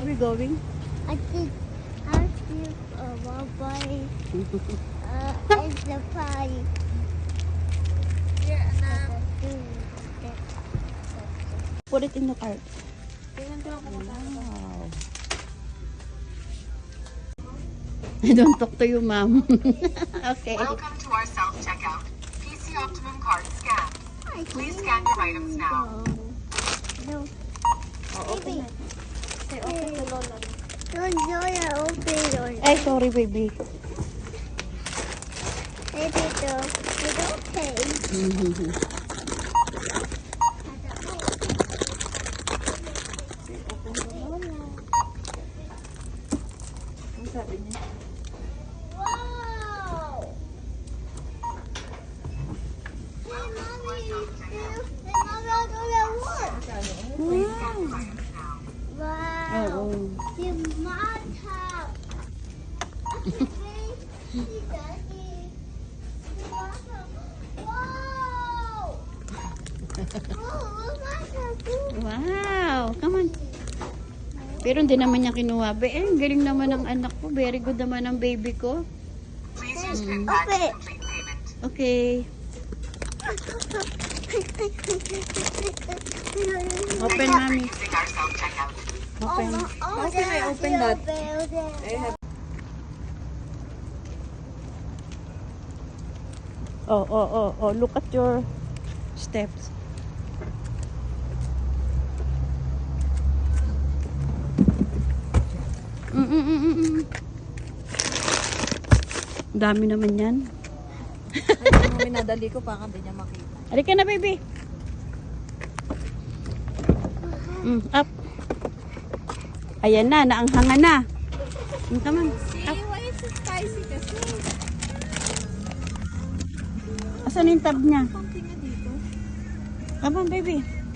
we going? I think bye. It's the party. Yeah, anak. Put it in the cart. Tingnan ko lang kung magkano. Wow. I don't talk to you, ma'am. Okay. Welcome to our self-checkout. PC Optimum card scan. Please scan your items now. No. Open na. Say, open to Lola. Don't open. Ay, sorry, baby. Maybe it's okay. Open to Lola. Ang sabi niya? Wow! Hey, mommy, Wow! Oo. The mata. Wow! Wow. Come on. Pero hindi naman niya kinuha. Galing naman ng anak ko. Very good naman ang baby ko. Please use PIN pad to complete payment. Okay. Open, mommy. Using our self-checkout. Open. How can I open that? I have Oh. Look at your steps. Dami naman yan. ay, yung minadali ko para hindi niya makita. Halika na, baby. Up. Ayan na, naanghangan na. Come on. See, why is it spicy kasi? Asan yung tab niya? Konti nga dito. Come on, baby.